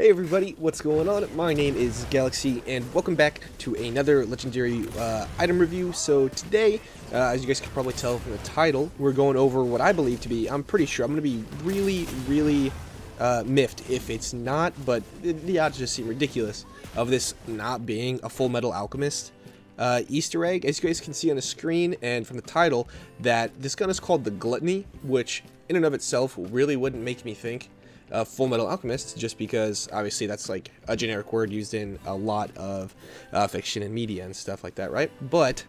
Hey everybody, what's going on? My name is Galaxy, and welcome back to another legendary item review. So today, as you guys can probably tell from the title, we're going over what I believe to be, I'm pretty sure, I'm going to be really miffed if it's not, but the odds just seem ridiculous of this not being a Full Metal Alchemist Easter egg. As you guys can see on the screen and from the title, that this gun is called the Gluttony, which in and of itself really wouldn't make me think Full Metal Alchemist, just because obviously that's like a generic word used in a lot of fiction and media and stuff like that, right? But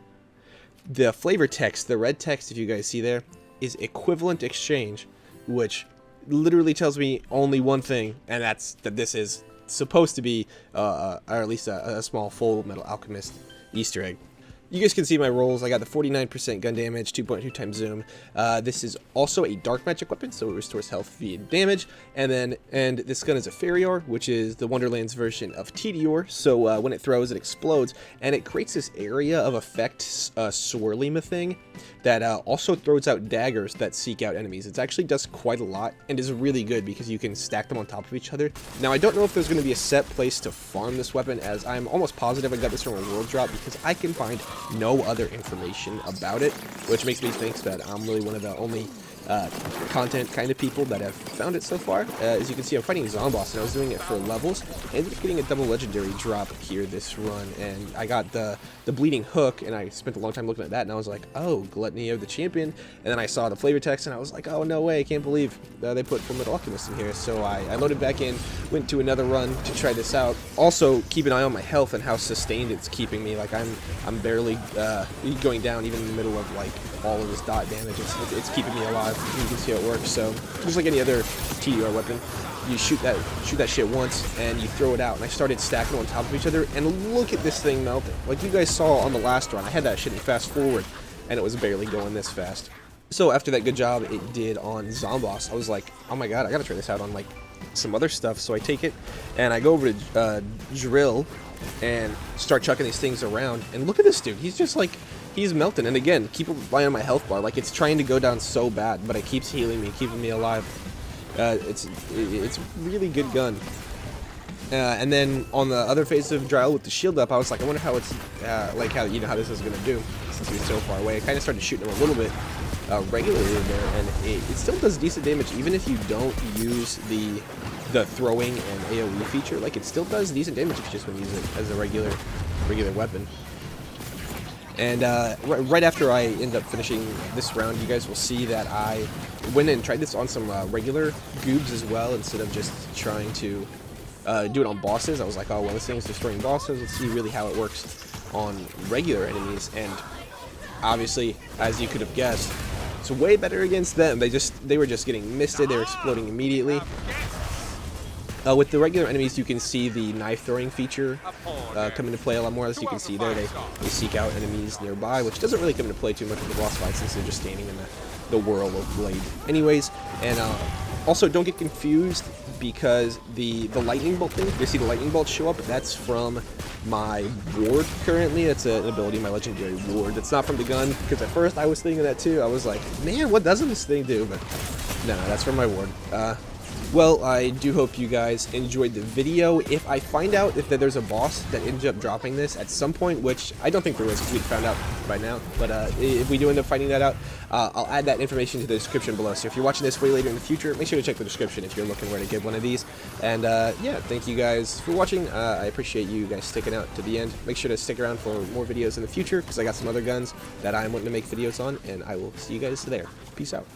the flavor text, the red text, if you guys see there, is equivalent exchange, which literally tells me only one thing, and that's that this is supposed to be, or at least a small Full Metal Alchemist Easter egg. You guys can see my rolls. I got the 49% gun damage, 2.2 times zoom. This is also a dark magic weapon, so it restores health via damage. And this gun is a Ferior, which is the Wonderlands version of Tedior. So when it throws, it explodes, and it creates this area of effect, Swirlima thing, that also throws out daggers that seek out enemies. It actually does quite a lot, and is really good because you can stack them on top of each other. Now, I don't know if there's going to be a set place to farm this weapon, as I'm almost positive I got this from a world drop, because I can find no other information about it, which makes me think that I'm really one of the only content kind of people that have found it so far. As you can see, I'm fighting Zomboss, and I was doing it for levels. I ended up getting a double legendary drop here this run, and I got the bleeding hook, and I spent a long time looking at that, and I was like, oh, Gluttony of the champion. And then I saw the flavor text, and I was like, oh, no way, I can't believe they put Full Metal Alchemist in here. So I loaded back in, went to another run to try this out. Also, keep an eye on my health and how sustained it's keeping me. Like, I'm barely going down even in the middle of like all of this dot damage. It's keeping me alive. You can see how it works. So just like any other TDR weapon, you shoot that shit once and you throw it out. And I started stacking them on top of each other, and look at this thing melting. Like you guys saw on the last run, I had that shit in fast forward, and it was barely going this fast. So after that good job it did on Zomboss, I was like, oh my god, I gotta try this out on like some other stuff. So I take it and I go over to Droll and start chucking these things around, and look at this dude. He's just like, he's melting. And again, keep an eye on my health bar. Like, it's trying to go down so bad, but it keeps healing me, keeping me alive. It's really good gun. And then on the other phase of Droll with the shield up, I was like, I wonder how it's like how how this is gonna do since he's so far away. I kind of started shooting him a little bit regularly there, and it still does decent damage even if you don't use the throwing and AoE feature. Like, it still does decent damage if you just want to use it as a regular weapon. And right after I end up finishing this round, you guys will see that I went and tried this on some regular goobs as well, instead of just trying to do it on bosses. I was like, oh, well, this thing is destroying bosses. Let's see really how it works on regular enemies. And obviously, as you could have guessed, it's way better against them. They were just getting misted. They were exploding immediately. With the regular enemies, you can see the knife throwing feature come into play a lot more. As you can see there, they seek out enemies nearby, which doesn't really come into play too much with the boss fight, since they're just standing in the whirl of blade anyways. And also, don't get confused, because the lightning bolt thing, you see the lightning bolt show up, that's from my ward currently. That's an ability in my legendary ward. That's not from the gun, because at first I was thinking that too. I was like, man, what doesn't this thing do? But no, that's from my ward. Well, I do hope you guys enjoyed the video. If I find out if there's a boss that ends up dropping this at some point, which I don't think there is, we'd found out by now, but if we do end up finding that out, I'll add that information to the description below. So if you're watching this way later in the future, make sure to check the description if you're looking where to get one of these. And yeah, thank you guys for watching. I appreciate you guys sticking out to the end. Make sure to stick around for more videos in the future, because I got some other guns that I'm wanting to make videos on, and I will see you guys there. Peace out.